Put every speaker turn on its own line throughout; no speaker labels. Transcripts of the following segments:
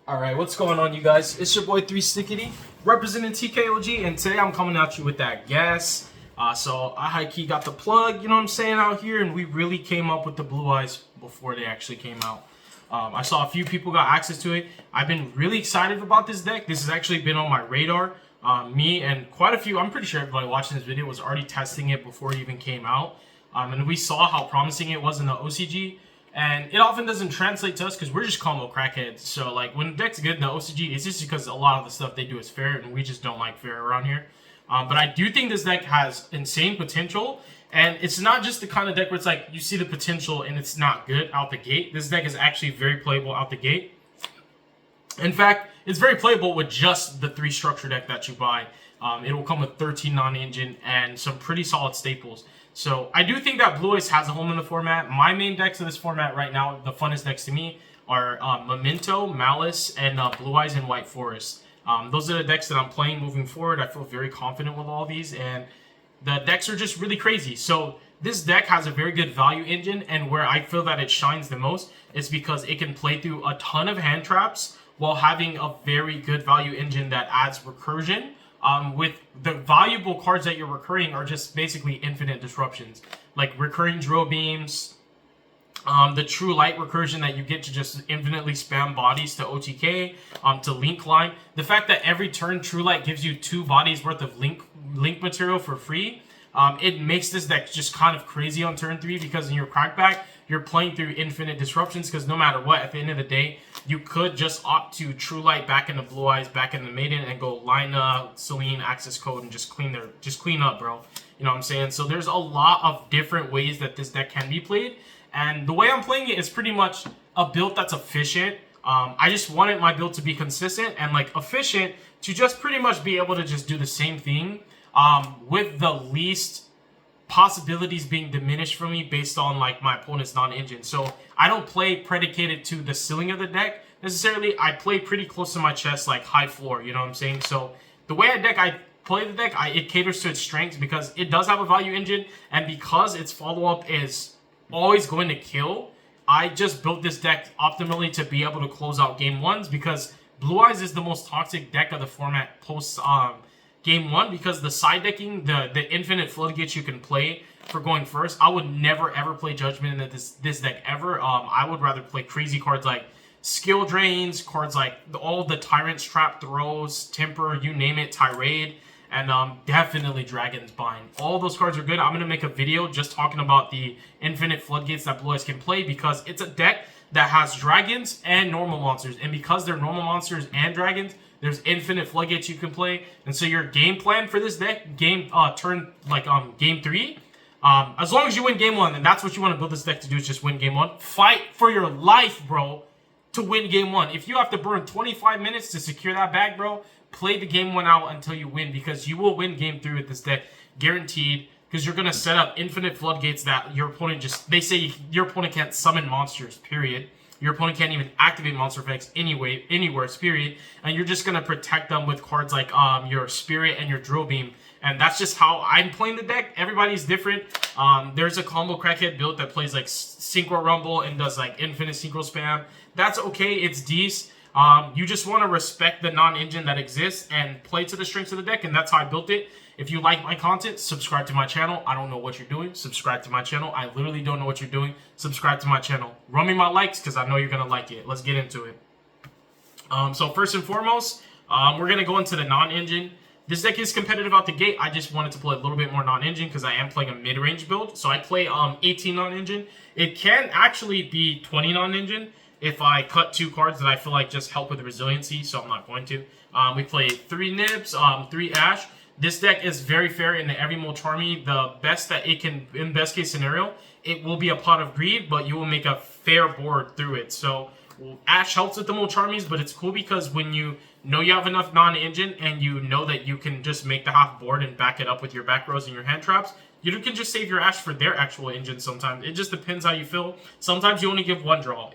Alright, what's going on, you guys? It's your boy 3 Stickity, representing TKOG, and today I'm coming at you with that gas. So I high-key got the plug, you know what I'm saying, out here, and we really came up with the blue eyes before they actually came out. I saw a few people got access to it. I've been really excited about this deck. This has actually been on my radar. Me and quite a few, I'm pretty sure everybody watching this video was already testing it before it even came out. And we saw how promising it was in the OCG. And it often doesn't translate to us because we're just combo crackheads. So, like, when the deck's good in the OCG, it's just because a lot of the stuff they do is fair, and we just don't like fair around here. But I do think this deck has insane potential, and it's not just the kind of deck where it's like, you see the potential and it's not good out the gate. This deck is actually very playable out the gate. In fact, it's very playable with just the 3 structure deck that you buy. It will come with 13 non-engine and some pretty solid staples. So I do think that Blue Eyes has a home in the format. My main decks in this format right now, the funnest decks to me, are Memento, Malice, and Blue Eyes and White Forest. Those are the decks that I'm playing moving forward. I feel very confident with all these, and the decks are just really crazy. So this deck has a very good value engine, and where I feel that it shines the most is because it can play through a ton of hand traps while having a very good value engine that adds recursion. With the valuable cards that you're recurring are just basically infinite disruptions, like recurring drill beams, the true light recursion that you get to just infinitely spam bodies to OTK, to link line. The fact that every turn true light gives you 2 bodies worth of link material for free, it makes this deck just kind of crazy on turn 3 because in your crackback, you're playing through infinite disruptions because no matter what, at the end of the day, you could just opt to True Light back into Blue Eyes, back into Maiden, and go Lina, Celine, Access Code, and just clean up, bro. You know what I'm saying? So there's a lot of different ways that this deck can be played, and the way I'm playing it is pretty much a build that's efficient. I just wanted my build to be consistent and like efficient to just pretty much be able to just do the same thing with the least possibilities being diminished for me based on like my opponent's non-engine. So I don't play predicated to the ceiling of the deck necessarily. I play pretty close to my chest, like high floor, you know what I'm saying? So the way I play the deck, it caters to its strengths because it does have a value engine, and because its follow-up is always going to kill, I just built this deck optimally to be able to close out game 1s because Blue Eyes is the most toxic deck of the format post game 1 because the side decking, the infinite floodgates you can play for going first. I would never ever play Judgment in this deck ever. I would rather play crazy cards like Skill Drains, cards like all the Tyrant's Trap throws, Temper, you name it, Tirade, and definitely Dragon's Bind. All those cards are good. I'm going to make a video just talking about the infinite floodgates that Blue Eyes can play because it's a deck that has dragons and normal monsters, and because they're normal monsters and dragons, there's infinite floodgates you can play. And so your game plan for this deck, game 3, as long as you win game 1, then that's what you want to build this deck to do, is just win game 1. Fight for your life, bro, to win game 1. If you have to burn 25 minutes to secure that bag, bro, play the game 1 out until you win, because you will win game 3 with this deck, guaranteed, because you're going to set up infinite floodgates that your opponent they say your opponent can't summon monsters, period. Your opponent can't even activate monster effects anywhere, period. And you're just going to protect them with cards like your Spirit and your Drill Beam. And that's just how I'm playing the deck. Everybody's different. There's a combo crackhead build that plays like Synchro Rumble and does like infinite Synchro Spam. That's okay. It's decent. You just want to respect the non-engine that exists and play to the strengths of the deck. And that's how I built it. If you like my content, subscribe to my channel. I don't know what you're doing. Subscribe to my channel. I literally don't know what you're doing. Subscribe to my channel. Run me my likes because I know you're going to like it. Let's get into it. So first and foremost, we're going to go into the non-engine. This deck is competitive out the gate. I just wanted to play a little bit more non-engine because I am playing a mid-range build. So I play 18 non-engine. It can actually be 20 non-engine if I cut 2 cards that I feel like just help with the resiliency, so I'm not going to. We play 3 Nibs, 3 Ash. This deck is very fair in every Molcharmy. The best that it can, in best case scenario, it will be a Pot of Greed, but you will make a fair board through it. So Ash helps with the Molcharmies, but it's cool because when you know you have enough non-engine and you know that you can just make the half board and back it up with your back rows and your hand traps, you can just save your Ash for their actual engine sometimes. It just depends how you feel. Sometimes you only give 1 draw.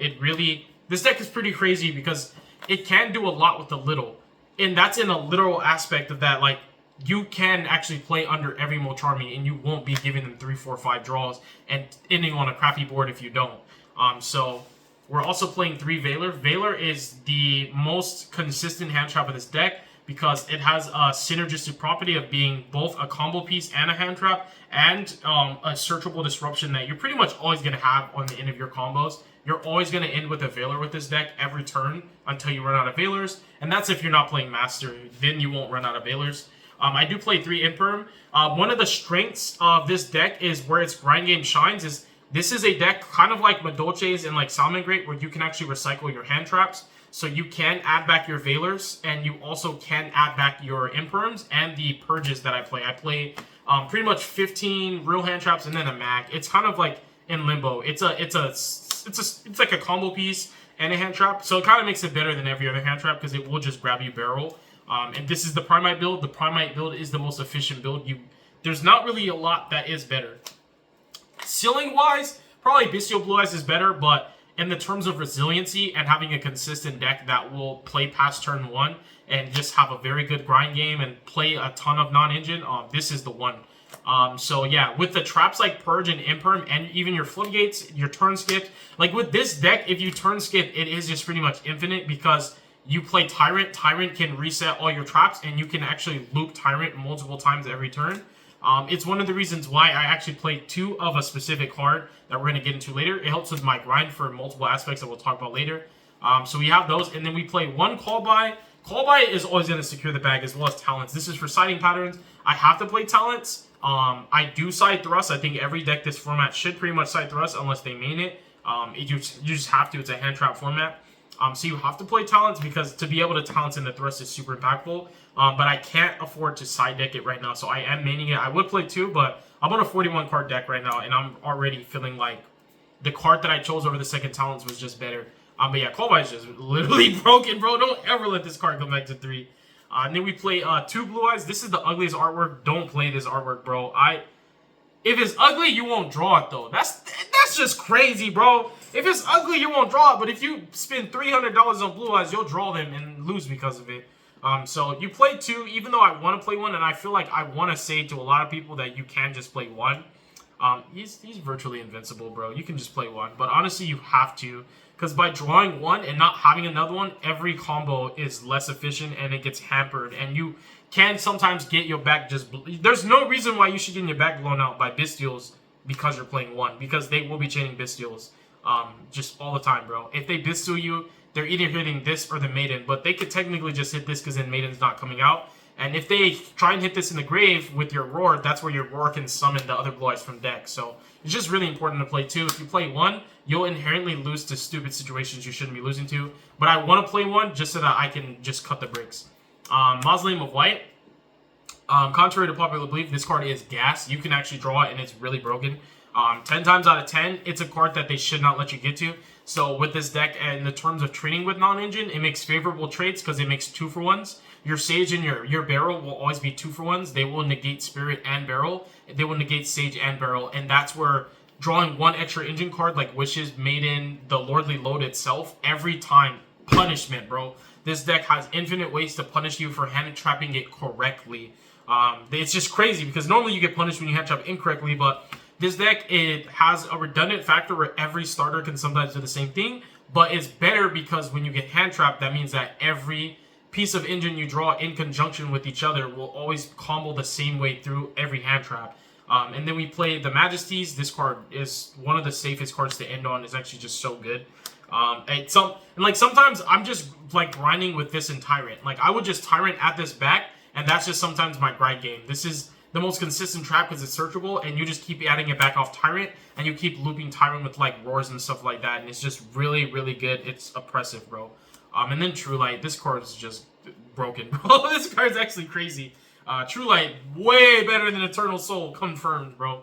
This deck is pretty crazy because it can do a lot with a little. And that's in a literal aspect of that, like, you can actually play under every Molcharmy and you won't be giving them 3, 4, 5 draws and ending on a crappy board if you don't. So We're also playing 3 Valor. Valor is the most consistent hand trap of this deck because it has a synergistic property of being both a combo piece and a hand trap, and a searchable disruption that you're pretty much always going to have on the end of your combos. You're always going to end with a Valor with this deck every turn until you run out of Valors, and that's if you're not playing Master. Then you won't run out of Valors. I do play 3 Imperm. One of the strengths of this deck is where its grind game shines is this is a deck kind of like Madolche's and like Salmon Great, where you can actually recycle your hand traps. So you can add back your Valors, and you also can add back your Imperms and the Purges that I play. I play pretty much 15 real hand traps and then a mag. It's kind of like in limbo. It's like a combo piece and a hand trap. So it kind of makes it better than every other hand trap because it will just grab you barrel. And this is the Primite build. The Primite build is the most efficient build. There's not really a lot that is better. Ceiling-wise, probably Bestial Blue Eyes is better, but in the terms of resiliency and having a consistent deck that will play past turn 1 and just have a very good grind game and play a ton of non-engine, this is the one. So yeah, with the traps like Purge and Imperm and even your Floodgates, your turn skip, like with this deck, if you turn skip, it is just pretty much infinite because you play Tyrant. Tyrant can reset all your traps, and you can actually loop Tyrant multiple times every turn. It's one of the reasons why I actually play 2 of a specific card that we're going to get into later. It helps with my grind for multiple aspects that we'll talk about later. So we have those, and then we play 1 Call By. Call By is always going to secure the bag, as well as Talents. This is for siding patterns. I have to play Talents. I do side Thrust. I think every deck this format should pretty much side Thrust unless they main it. You just have to. It's a hand trap format. So you have to play Talents because to be able to Talents in the Thrust is super impactful. But I can't afford to side deck it right now, so I am maining it. I would play 2, but I'm on a 41 card deck right now, and I'm already feeling like the card that I chose over the second Talents was just better. But yeah, Call By is just literally broken, bro. Don't ever let this card come back to 3. And then we play 2 Blue Eyes. This is the ugliest artwork. Don't play this artwork, bro. If it's ugly, you won't draw it, though. That's just crazy, bro. If it's ugly, you won't draw it. But if you spend $300 on Blue Eyes, you'll draw them and lose because of it. So you play 2, even though I want to play 1, and I feel like I want to say to a lot of people that you can just play 1. He's virtually invincible, bro. You can just play 1. But honestly, you have to. Because by drawing 1 and not having another one, every combo is less efficient and it gets hampered. And you can sometimes get your back just... There's no reason why you should get your back blown out by Bestials because you're playing 1. Because they will be chaining Bestials just all the time, bro. If they Bestial you, they're either hitting this or the Maiden. But they could technically just hit this because then Maiden's not coming out. And if they try and hit this in the grave with your Roar, that's where your Roar can summon the other Blue Eyes from deck. So it's just really important to play 2. If you play 1, you'll inherently lose to stupid situations you shouldn't be losing to. But I want to play 1 just so that I can just cut the bricks. Mausoleum of White. Contrary to popular belief, this card is gas. You can actually draw it, and it's really broken. 10 times out of 10, it's a card that they should not let you get to. So with this deck, and in the terms of trading with non-engine, it makes favorable trades because it makes 2-for-1s. Your Sage and your Barrel will always be 2-for-1s. They will negate Spirit and Barrel. They will negate Sage and Barrel. And that's where drawing 1 extra engine card like Wishes, Maiden, the Lordly Load itself, every time, punishment, bro. This deck has infinite ways to punish you for hand trapping it correctly. It's just crazy because normally you get punished when you hand trap incorrectly, but this deck, it has a redundant factor where every starter can sometimes do the same thing, but it's better because when you get hand trapped, that means that every piece of engine you draw in conjunction with each other will always combo the same way through every hand trap. And then we play the Majesties. This card is one of the safest cards to end on. It's actually just so good. And sometimes I'm just like grinding with this and Tyrant. Like I would just Tyrant at this back, and that's just sometimes my grind game. This is the most consistent trap because it's searchable, and you just keep adding it back off Tyrant, and you keep looping Tyrant with like Roars and stuff like that, and it's just really, really good. It's oppressive, bro. And then True Light. This card is just broken, bro. This card is actually crazy. True Light, way better than Eternal Soul, confirmed, bro.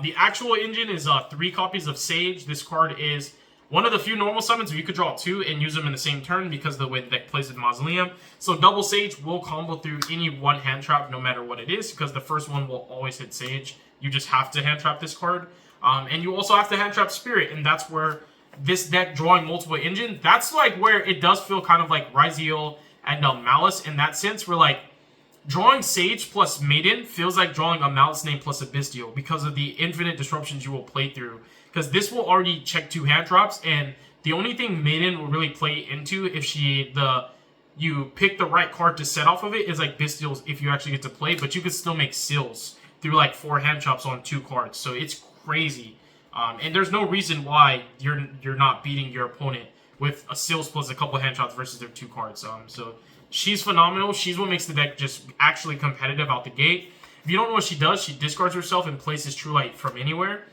The actual engine is 3 copies of Sage. This card is one of the few normal summons where you could draw 2 and use them in the same turn because of the way the deck plays with Mausoleum. So double Sage will combo through any one hand trap no matter what it is because the first one will always hit Sage. You just have to hand trap this card. And you also have to hand trap Spirit, and that's where this deck drawing multiple engine, that's like where it does feel kind of like Ryziel and Malice in that sense, where like drawing Sage plus Maiden feels like drawing a Malice name plus a Bestial because of the infinite disruptions you will play through. Because this will already check 2 hand drops, and The only thing Maiden will really play into if you pick the right card to set off of it is like Bestials if you actually get to play, but you can still make seals through like 4 hand chops on 2 cards. So it's crazy. And there's no reason why you're not beating your opponent with a seals plus a couple hand chops versus their 2 cards. So she's phenomenal. She's what makes the deck just actually competitive out the gate. If you don't know what she does, she discards herself and places True Light from anywhere.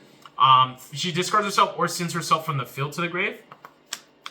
She discards herself or sends herself from the field to the grave.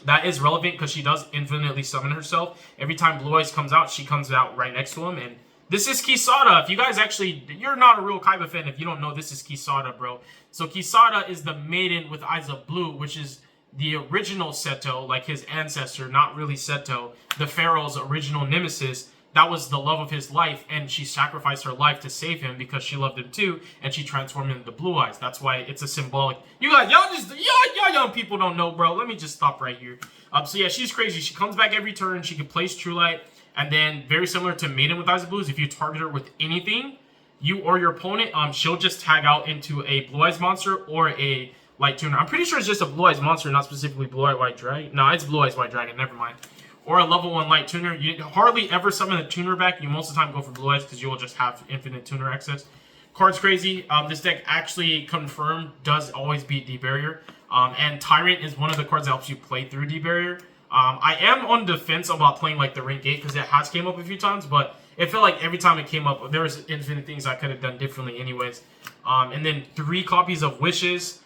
That is relevant because she does infinitely summon herself. Every time Blue Eyes comes out, she comes out right next to him. And this is Kisada. If you guys actually, you're not a real Kaiba fan if you don't know this is Kisada, bro. So Kisada is the Maiden with Eyes of Blue, which is the original Seto, like his ancestor, not really Seto, the Pharaoh's original nemesis. That was the love of his life, and she sacrificed her life to save him because she loved him too, and she transformed him into Blue Eyes. That's why it's a symbolic. You guys, y'all young people don't know, bro. Let me just stop right here. So yeah, she's crazy. She comes back every turn. She can place True Light, and then very similar to Maiden with Eyes of Blues, if you target her with anything, you or your opponent, she'll just tag out into a Blue Eyes monster or a Light Tuner. I'm pretty sure it's just a Blue Eyes monster, not specifically Blue Eyes White Dragon. No, it's Blue Eyes White Dragon. Never mind. Or a level 1 Light Tuner. You hardly ever summon a Tuner back. You most of the time go for Blue Eyes because you will just have infinite Tuner access. Card's crazy. This deck actually confirmed does always beat D-Barrier. And Tyrant is one of the cards that helps you play through D-Barrier. I am on defense about playing like the Ring Gate because it has came up a few times, but it felt like every time it came up, there was infinite things I could have done differently anyways. And then 3 copies of Wishes.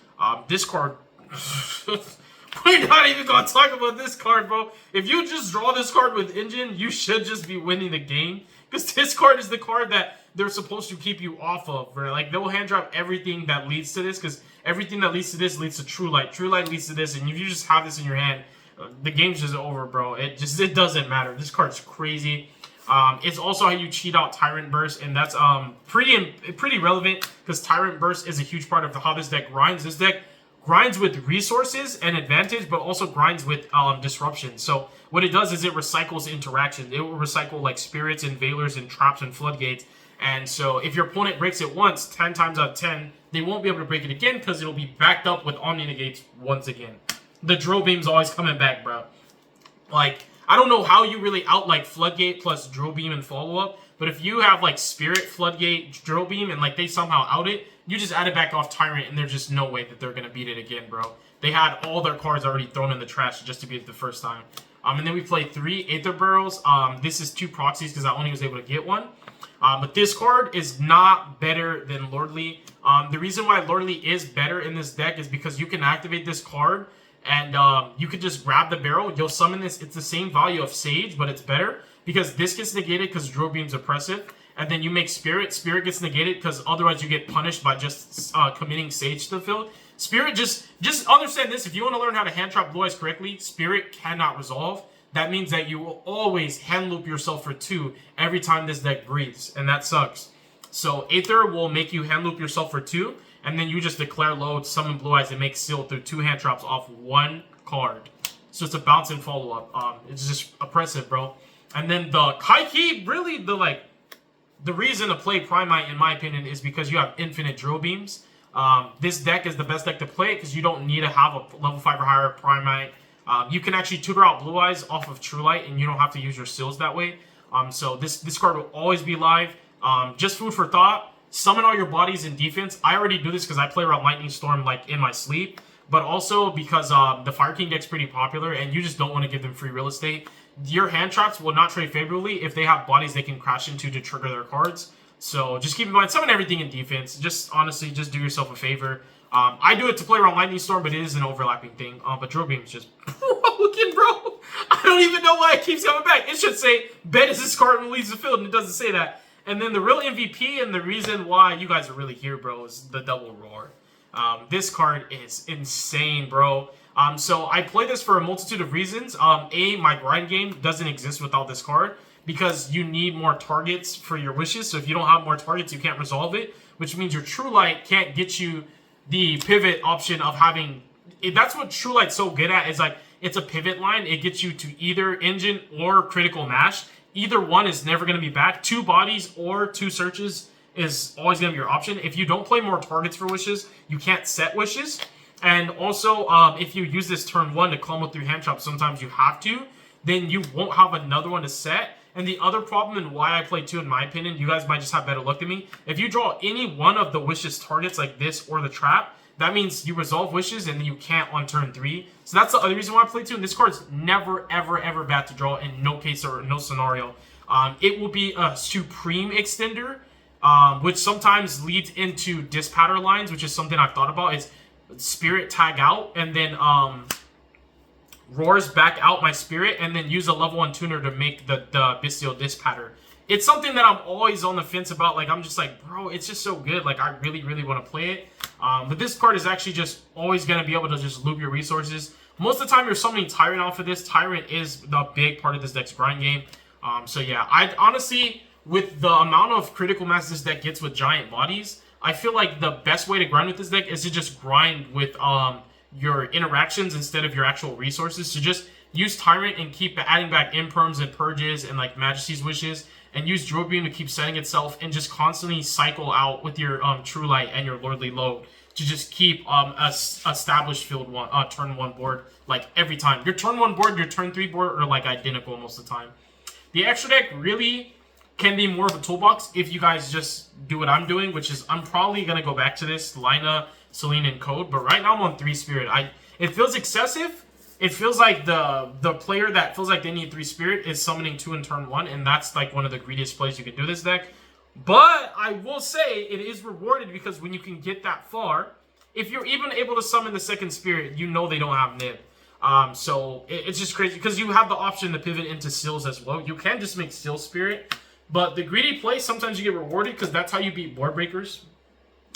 This card... We're not even going to talk about this card, bro. If you just draw this card with Engine, you should just be winning the game. Because this card is the card that they're supposed to keep you off of, right? Like, they'll hand drop everything that leads to this. Because everything that leads to this leads to True Light. True Light leads to this. And if you just have this in your hand, the game's just over, bro. It doesn't matter. This card's crazy. It's also how you cheat out Tyrant Burst. And that's pretty relevant. Because Tyrant Burst is a huge part of how this deck grinds. This deck grinds with resources and advantage, but also grinds with disruption. So what it does is it recycles interactions. It will recycle like spirits and veilers and traps and floodgates. And so if your opponent breaks it once, 10 times out of 10, they won't be able to break it again because it'll be backed up with Omni Negates once again. The Drill Beam's always coming back, bro. Like, I don't know how you really out like Floodgate plus Drill Beam and follow-up, but if you have like Spirit, Floodgate, Drill Beam, and like they somehow out it, you just add it back off Tyrant, and there's just no way that they're going to beat it again, bro. They had all their cards already thrown in the trash just to beat it the first time. And then we played 3 Aether Burrows. This is 2 proxies because I only was able to get 1. But this card is not better than Lordly. The reason why Lordly is better in this deck is because you can activate this card, and you can just grab the barrel. You'll summon this. It's the same value of Sage, but it's better because this gets negated because Drill Beam's oppressive. And then you make Spirit. Spirit gets negated because otherwise you get punished by just committing Sage to the field. Spirit, just understand this. If you want to learn how to hand trap Blue Eyes correctly, Spirit cannot resolve. That means that you will always hand loop yourself for 2 every time this deck breathes. And that sucks. So Aether will make you hand loop yourself for 2. And then you just declare load, summon Blue Eyes, and make seal through 2 hand traps off 1 card. So it's a bounce and follow up. It's just oppressive, bro. And then the Kaiki, really the reason to play Primite, in my opinion, is because you have infinite Drill Beams. This deck is the best deck to play because you don't need to have a level 5 or higher Primite. You can actually tutor out Blue Eyes off of True Light, and you don't have to use your seals that way. So this card will always be live. Just food for thought. Summon all your bodies in defense. I already do this because I play around Lightning Storm like in my sleep. But also because the Fire King deck's pretty popular, and you just don't want to give them free real estate. Your hand traps will not trade favorably if they have bodies they can crash into to trigger their cards. So just keep in mind, summon everything in defense. Just honestly, just do yourself a favor. I do it to play around Lightning Storm, but it is an overlapping thing. But Drill Beam is just broken, bro. I don't even know why it keeps coming back. It should say, bet is this card when it leaves the field, and it doesn't say that. And then the real MVP and the reason why you guys are really here, bro, is the Double Roar. This card is insane, bro. So I play this for a multitude of reasons. My grind game doesn't exist without this card because you need more targets for your wishes. So if you don't have more targets, you can't resolve it, which means your True Light can't get you the pivot option of having... That's what True Light's so good at, is like, it's a pivot line. It gets you to either Engine or Critical Mash. Either one is never going to be bad. 2 bodies or 2 searches is always going to be your option. If you don't play more targets for wishes, you can't set wishes. And also, if you use this turn 1 to combo through hand trap, sometimes you have to, then you won't have another one to set. And the other problem and why I play 2, in my opinion, you guys might just have better luck than me. If you draw any one of the wishes targets like this or the trap, that means you resolve wishes and then you can't on turn 3. So that's the other reason why I play 2. And this card's never, ever, ever bad to draw in no case or no scenario. It will be a Supreme Extender, which sometimes leads into Dispatter lines, which is something I've thought about. Is Spirit tag out and then roars back out my Spirit and then use a level 1 tuner to make the Bestial Dispatter. It's something that I'm always on the fence about. Like, I'm just like, bro, it's just so good. Like, I really, really want to play it. But this card is actually just always going to be able to just loop your resources. Most of the time, you're summoning Tyrant off of this. Tyrant is the big part of this deck's grind game. So, yeah, I honestly, with the amount of critical mass this deck gets with giant bodies, I feel like the best way to grind with this deck is to just grind with your interactions instead of your actual resources. So just use Tyrant and keep adding back imperms and purges and like Majesty's Wishes, and use Drill Beam to keep setting itself, and just constantly cycle out with your True Light and your Lordly Load to just keep a established field turn 1 board like every time. Your turn 1 board, your turn 3 board are like identical most of the time. The extra deck really can be more of a toolbox if you guys just do what I'm doing, which is I'm probably gonna go back to this Lina, Celine, and Code, but right now I'm on 3 Spirit. It feels excessive. It feels like the player that feels like they need 3 Spirit is summoning 2 in turn 1, and that's like one of the greediest plays you can do this deck. But I will say it is rewarded because when you can get that far, if you're even able to summon the 2nd Spirit, you know they don't have Nib. So it's just crazy because you have the option to pivot into Seals as well. You can just make Seal Spirit, but the greedy play, sometimes you get rewarded because that's how you beat board breakers.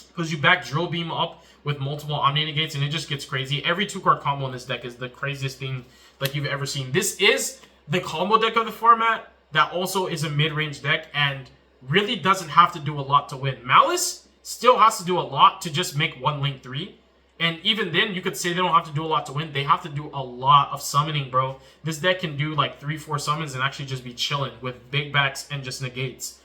Because you back Drill Beam up with multiple Omni Negates, and it just gets crazy. Every 2-card combo in this deck is the craziest thing like you've ever seen. This is the combo deck of the format that also is a mid-range deck and really doesn't have to do a lot to win. Malice still has to do a lot to just make 1 Link 3. And even then, you could say they don't have to do a lot to win. They have to do a lot of summoning, bro. This deck can do like 3-4 summons and actually just be chilling with big backs and just negates.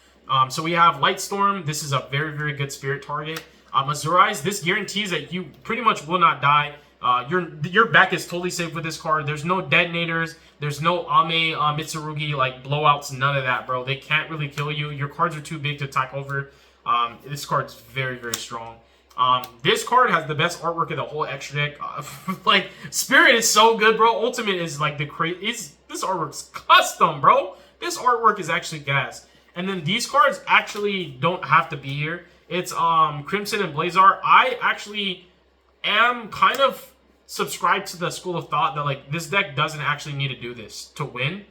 So we have Lightstorm. This is a very, very good Spirit target. Azurize, this guarantees that you pretty much will not die. Your back is totally safe with this card. There's no detonators. There's no Ame, Mitsurugi, like blowouts, none of that, bro. They can't really kill you. Your cards are too big to attack over. This card's very, very strong. This card has the best artwork of the whole extra deck. Like, Spirit is so good, bro. Ultimate is like the this artwork's custom, bro. This artwork is actually gas. And then these cards actually don't have to be here. It's Crimson and Blazar. I actually am kind of subscribed to the school of thought that like this deck doesn't actually need to do this to win.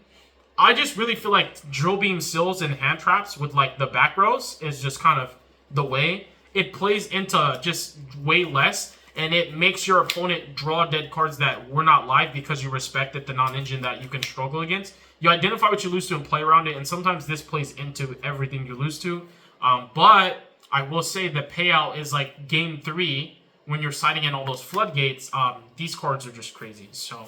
I just really feel like Drill Beam, Seals, and hand traps with like the back rows is just kind of the way. It plays into just way less, and it makes your opponent draw dead cards that were not live because you respected the non-engine that you can struggle against. You identify what you lose to and play around it, and sometimes this plays into everything you lose to. But I will say the payout is like game 3 when you're siding in all those floodgates. These cards are just crazy. So,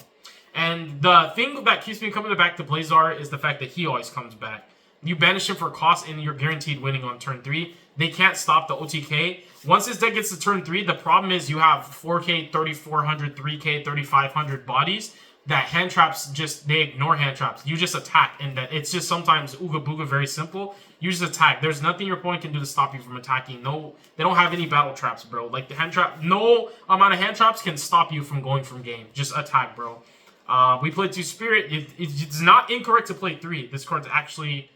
and the thing that keeps me coming back to Blazar is the fact that he always comes back. You banish him for cost and you're guaranteed winning on turn 3. They can't stop the OTK. Once this deck gets to turn 3, the problem is you have 4K, 3400, 3K, 3500 bodies that hand traps they ignore hand traps. You just attack, and that it's just sometimes ooga booga, very simple. You just attack. There's nothing your opponent can do to stop you from attacking. No, they don't have any battle traps, bro. Like the hand trap, no amount of hand traps can stop you from going from game. Just attack, bro. We played 2 Spirit. It's not incorrect to play 3. This card actually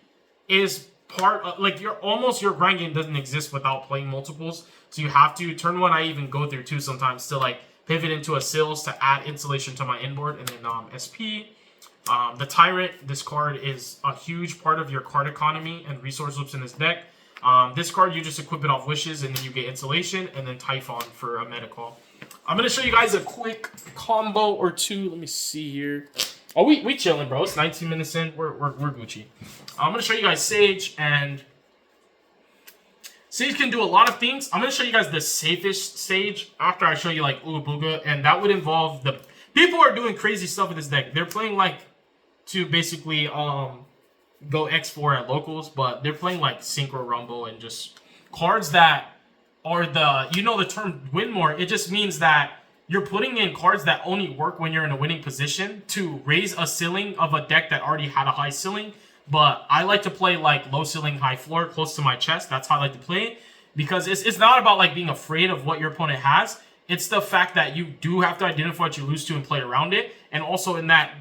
is part of, like, your grind game doesn't exist without playing multiples. So you have to, turn 1, I even go through 2 sometimes to like pivot into a Seals to add insulation to my inboard, and then SP. The Tyrant, this card is a huge part of your card economy and resource loops in this deck. This card, you just equip it off wishes, and then you get insulation, and then Typhon for a meta call. I'm going to show you guys a quick combo or 2. Let me see here. Oh, we chilling, bro. It's 19 minutes in. We're Gucci. I'm going to show you guys Sage, and Sage can do a lot of things. I'm going to show you guys the safest Sage after I show you like Ooga Booga, and that would involve the people are doing crazy stuff with this deck. They're playing like to basically go X4 at locals, but they're playing like Synchro Rumble and just cards that are the, you know, the term win more. It just means that you're putting in cards that only work when you're in a winning position to raise a ceiling of a deck that already had a high ceiling. But I like to play like low ceiling, high floor, close to my chest. That's how I like to play it. Because it's not about like being afraid of what your opponent has. It's the fact that you do have to identify what you lose to and play around it. And also in that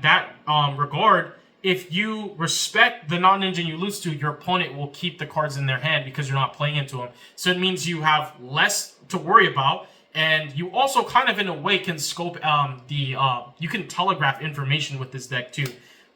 regard, if you respect the non-engine you lose to, your opponent will keep the cards in their hand because you're not playing into them. So it means you have less to worry about. And you also kind of in a way can scope you can telegraph information with this deck too.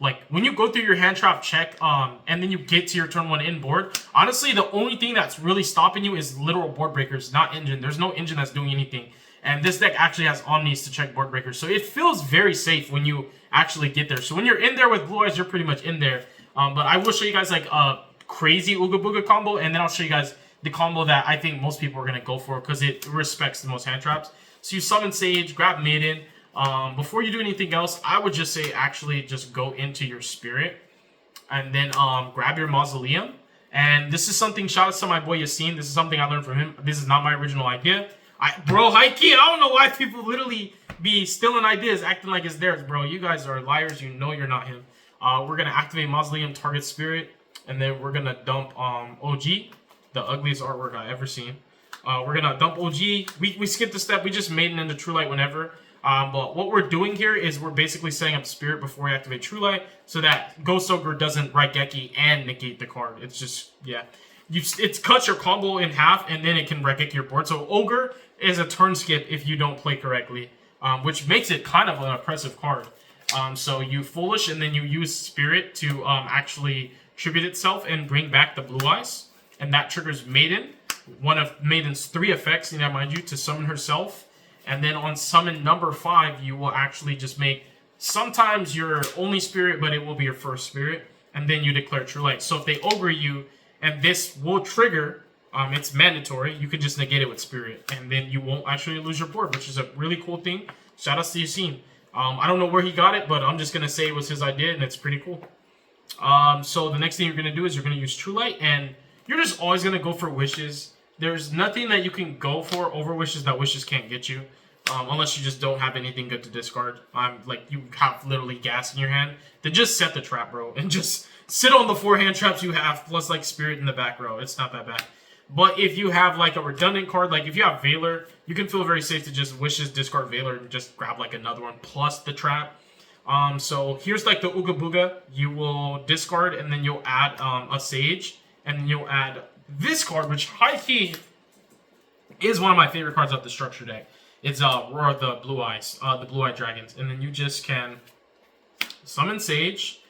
Like, when you go through your hand trap check, and then you get to your turn 1 in board, honestly, the only thing that's really stopping you is literal board breakers, not engine. There's no engine that's doing anything. And this deck actually has omnis to check board breakers. So it feels very safe when you actually get there. So when you're in there with Blue Eyes, you're pretty much in there. But I will show you guys, like, a crazy Ooga Booga combo, and then I'll show you guys the combo that I think most people are going to go for because it respects the most hand traps. So you summon Sage, grab Maiden. Before you do anything else, I would just say actually just go into your Spirit and then grab your Mausoleum. And this is something, shout out to my boy Yassine. This is something I learned from him. This is not my original idea. Bro, high key, I don't know why people literally be stealing ideas, acting like it's theirs, bro. You guys are liars. You know you're not him. We're going to activate Mausoleum, target Spirit, and then we're going to dump OG, the ugliest artwork I've ever seen. We're going to dump OG. We skipped the step. We just Maiden into True Light whenever. But what we're doing here is we're basically setting up Spirit before we activate True Light so that Ghost Ogre doesn't Raigeki and negate the card. It's just, yeah. It cuts your combo in half and then it can Raigeki your board. So Ogre is a turn skip if you don't play correctly, which makes it kind of an oppressive card. So you Foolish and then you use Spirit to actually tribute itself and bring back the Blue Eyes. And that triggers Maiden, one of Maiden's 3 effects, mind you, to summon herself. And then on summon number 5, you will actually just make sometimes your only Spirit, but it will be your first Spirit. And then you declare True Light. So if they Ogre you, and this will trigger, it's mandatory, you can just negate it with Spirit. And then you won't actually lose your board, which is a really cool thing. Shout out to Yassine. I don't know where he got it, but I'm just going to say it was his idea, and it's pretty cool. So the next thing you're going to do is you're going to use True Light, and you're just always going to go for Wishes. There's nothing that you can go for over Wishes that Wishes can't get you. Unless you just don't have anything good to discard. Like, you have literally gas in your hand. Then just set the trap, bro. And just sit on the 4 hand traps you have, plus, like, Spirit in the back row. It's not that bad. But if you have, like, a redundant card, like, if you have Valor, you can feel very safe to just Wishes, discard Valor, and just grab, like, another one, plus the trap. So here's, like, the Ooga Booga. You will discard, and then you'll add a Sage. And then you'll add this card, which high-key is one of my favorite cards of the structure deck. It's Roar of the Blue Eyes, the Blue Eye Dragons. And then you just can summon Sage.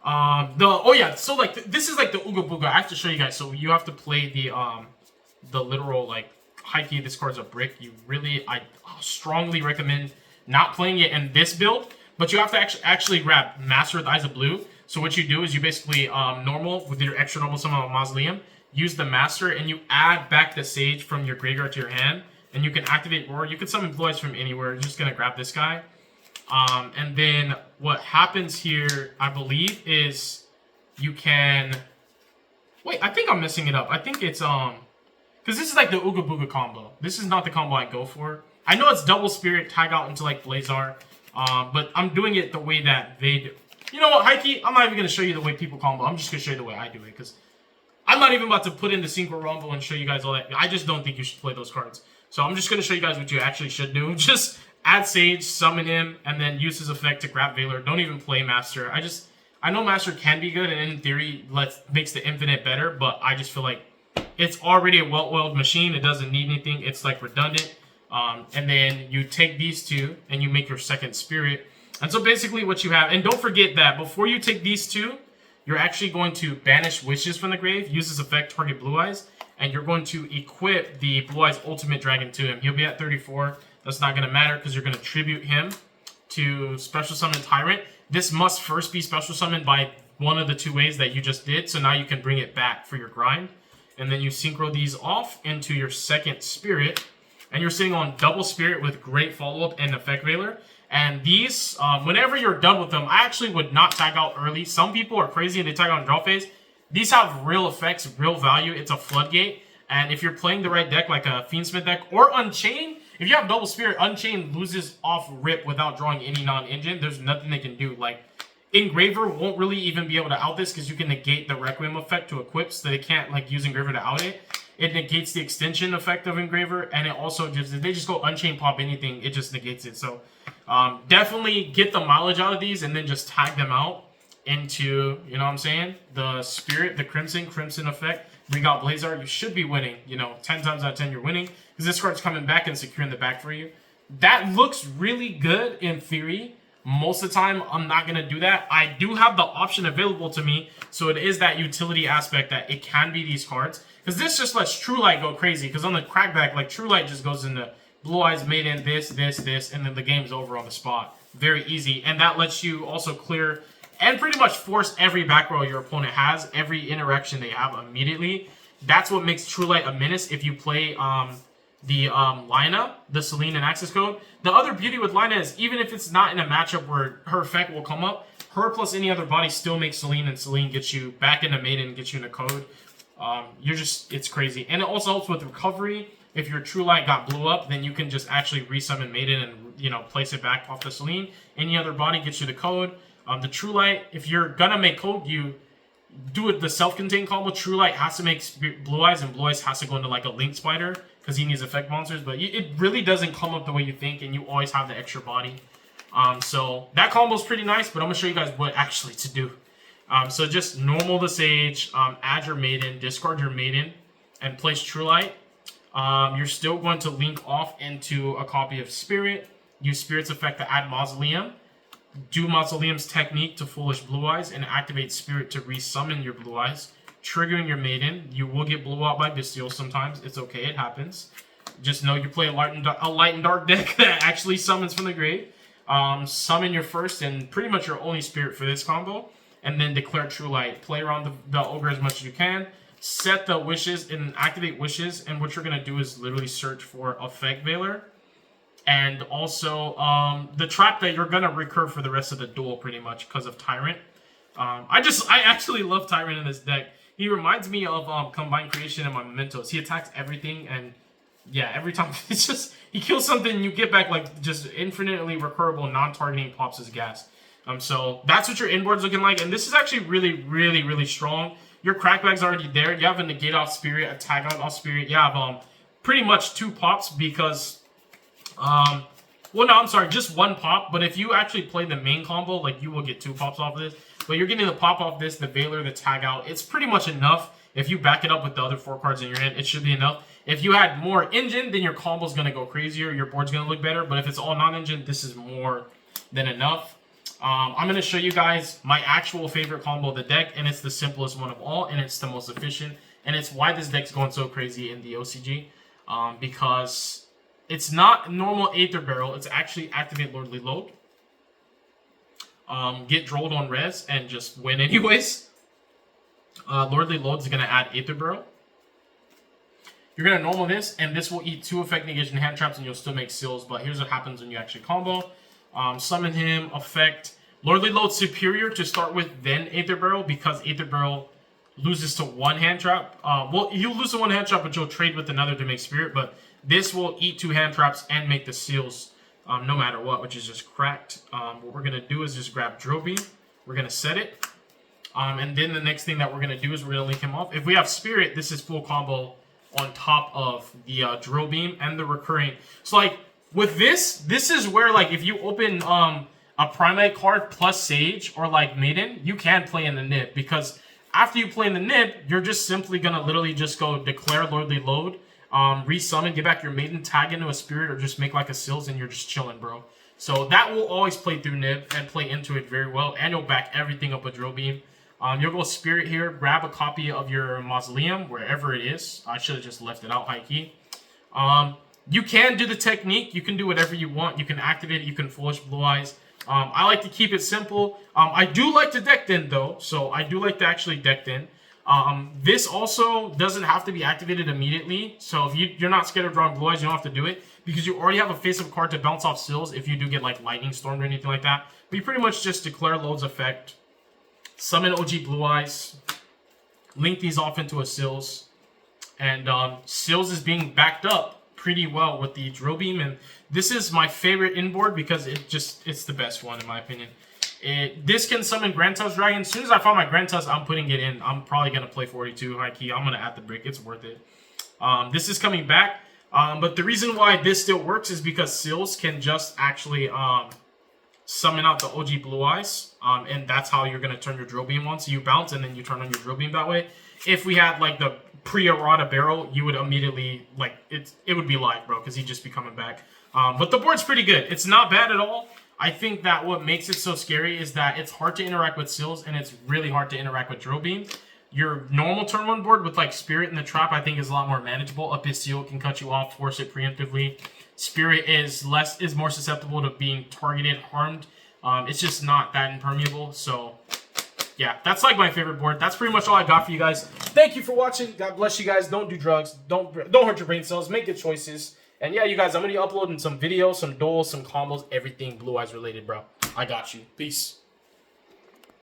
So like this is like the Ooga Booga. I have to show you guys. So you have to play the literal, like, high key. This card's a brick. I strongly recommend not playing it in this build. But you have to actually grab Master with Eyes of Blue. So what you do is you basically normal with your extra normal summon of Mausoleum. Use the Master and you add back the Sage from your graveyard to your hand. And you can activate Roar. You can summon Blue Eyes from anywhere. You're just going to grab this guy. And then what happens here, I believe, is you can... Wait, I think I'm messing it up. I think it's... Because this is like the Ooga Booga combo. This is not the combo I go for. I know it's double Spirit, tag out into like Blazar. But I'm doing it the way that they do. You know what, Heike? I'm not even going to show you the way people combo. I'm just going to show you the way I do it. Because I'm not even about to put in the Synchro Rumble and show you guys all that. I just don't think you should play those cards. So I'm just going to show you guys what you actually should do. Just add Sage, summon him, and then use his effect to grab Valor. Don't even play Master. I know Master can be good, and in theory makes the Infinite better, but I just feel like it's already a well-oiled machine. It doesn't need anything. It's like redundant. And then you take these two, and you make your second Spirit. And so basically what you have, and don't forget that before you take these two, you're actually going to banish Wishes from the grave, use this effect, target Blue Eyes, and you're going to equip the Blue Eyes Ultimate Dragon to him. He'll be at 34. That's not going to matter because you're going to tribute him to Special Summon Tyrant. This must first be Special Summoned by one of the 2 ways that you just did, so now you can bring it back for your grind. And then you synchro these off into your second Spirit, and you're sitting on double Spirit with great follow-up and effect Valor. And these, whenever you're done with them, I actually would not tag out early. Some people are crazy and they tag out in draw phase. These have real effects, real value. It's a floodgate. And if you're playing the right deck, like a Fiendsmith deck or Unchained, if you have double spirit, Unchained loses off rip without drawing any non-engine. There's nothing they can do. Like, Engraver won't really even be able to out this because you can negate the Requiem effect to equip, so they can't like use Engraver to out it. It negates the extension effect of Engraver, and it also just, if they just go Unchained pop anything, it just negates it. So definitely get the mileage out of these and then just tag them out into, you know what I'm saying, the Spirit, the Crimson effect. Bring out Blazar, you should be winning. You know, 10 times out of 10 you're winning because this card's coming back and securing the back for you. That looks really good in theory. Most of the time, I'm not going to do that. I do have the option available to me, so it is that utility aspect that it can be these cards. Because this just lets True Light go crazy. Because on the crackback, like, True Light just goes into Blue Eyes, Maiden, this, and then the game's over on the spot. Very easy. And that lets you also clear and pretty much force every back row your opponent has, every interaction they have immediately. That's what makes True Light a menace if you play the Lina, the Selene and Access Code. The other beauty with Lina is even if it's not in a matchup where her effect will come up, her plus any other body still makes Selene, and Selene gets you back into Maiden, gets you into Code. It's crazy. And it also helps with recovery. If your True Light got blew up, then you can just actually resummon Maiden and, you know, place it back off the Selene. Any other body gets you the Code. The True Light, if you're gonna make Code, you do it the self-contained combo. True Light has to make Blue Eyes, and Blue Eyes has to go into like a Link Spider because he needs effect monsters. But it really doesn't come up the way you think, and you always have the extra body. So that combo is pretty nice, but I'm gonna show you guys what actually to do. So just normal the Sage, add your Maiden, discard your Maiden, and place True Light. You're still going to link off into a copy of Spirit. Use Spirit's effect to add Mausoleum. Do Mausoleum's technique to Foolish Blue Eyes and activate Spirit to resummon your Blue Eyes, triggering your Maiden. You will get blew out by Bestial sometimes. It's okay, it happens. Just know you play a light and dark deck that actually summons from the grave. Summon your first and pretty much your only Spirit for this combo, and then declare True Light. Play around the Ogre as much as you can. Set the wishes and activate wishes, and what you're going to do is literally search for Effect Veiler. And also the trap that you're going to recur for the rest of the duel pretty much because of Tyrant. I actually love Tyrant in this deck. He reminds me of Combined Creation and my Mementos. He attacks everything, and yeah, every time it's just he kills something, you get back like just infinitely recurable, non-targeting pops as gas. So that's what your inboard's looking like, and this is actually really strong. Your crackback's already there. You have a negate off Spirit, a tag out off Spirit. You have pretty much 2 pops because well, no, I'm sorry, just 1 pop. But if you actually play the main combo, like, you will get 2 pops off of this. But you're getting the pop off this, the Veiler, the tag out. It's pretty much enough. If you back it up with the other 4 cards in your hand, it should be enough. If you had more engine, then your combo's going to go crazier. Your board's going to look better. But if it's all non-engine, this is more than enough. I'm going to show you guys my actual favorite combo of the deck, and it's the simplest one of all, and it's the most efficient. And it's why this deck's going so crazy in the OCG. Because it's not normal Aether Barrel. It's actually activate Lordly Load. Get Drolled on res and just win anyways. Lordly Load is going to add Aether Barrel. You're going to normal this, and this will eat 2 effect negation hand traps, and you'll still make seals. But here's what happens when you actually combo. Summon him, effect. Lordly Load superior to start with, then Aether Barrel, because Aether Barrel loses to 1 hand trap. Well, you'll lose to 1 hand trap, but you'll trade with another to make Spirit. But this will eat 2 hand traps and make the seals no matter what, which is just cracked. What we're going to do is just grab Drill Beam. We're going to set it. And then the next thing that we're going to do is we're going to link him off. If we have Spirit, this is full combo on top of the Drill Beam and the recurring. So, like, with this is where, like, if you open a Primate card plus Sage or, like, Maiden, you can play in the Nib. Because after you play in the Nib, you're just simply going to literally just go declare Lordly Load, resummon, get back your Maiden, tag into a Spirit, or just make like a Seals, and you're just chilling, bro. So that will always play through Nib and play into it very well, and you'll back everything up with Drill Beam. You'll go Spirit here, grab a copy of your Mausoleum, wherever it is. I should have just left it out high key. You can do the technique, you can do whatever you want, you can activate it, you can Foolish Blue Eyes. I like to keep it simple. I do like to deck in though, so I do like to actually deck in. This also doesn't have to be activated immediately, so if you're not scared of drawing Blue Eyes, you don't have to do it, because you already have a face-up card to bounce off Seals if you do get like Lightning Stormed or anything like that. But you pretty much just declare Load's effect, summon OG Blue Eyes, link these off into a Seals, and Seals is being backed up pretty well with the drill beam, and this is my favorite inboard because it's the best one in my opinion. This can summon Grand Tusk Dragon. As soon as I find my Grand Tusk, I'm putting it in. I'm probably gonna play 42 high key. I'm gonna add the brick. It's worth it. This is coming back, but the reason why this still works is because Seals can just actually summon out the OG Blue Eyes, and that's how you're gonna turn your drill beam on. So you bounce and then you turn on your drill beam that way. If we had like the pre-errata barrel, you would immediately like it would be live, bro, because he'd just be coming back. But the board's pretty good. It's not bad at all. I think that what makes it so scary is that it's hard to interact with Seals and it's really hard to interact with drill beam. Your normal turn 1 board with like Spirit in the Trap, I think, is a lot more manageable. Up his Seal can cut you off, force it preemptively. Spirit is more susceptible to being targeted, harmed. It's just not that impermeable. So yeah, that's like my favorite board. That's pretty much all I got for you guys. Thank you for watching. God bless you guys. Don't do drugs. Don't hurt your brain cells. Make good choices. And yeah, you guys, I'm gonna be uploading some videos, some duels, some combos, everything Blue Eyes related, bro. I got you. Peace.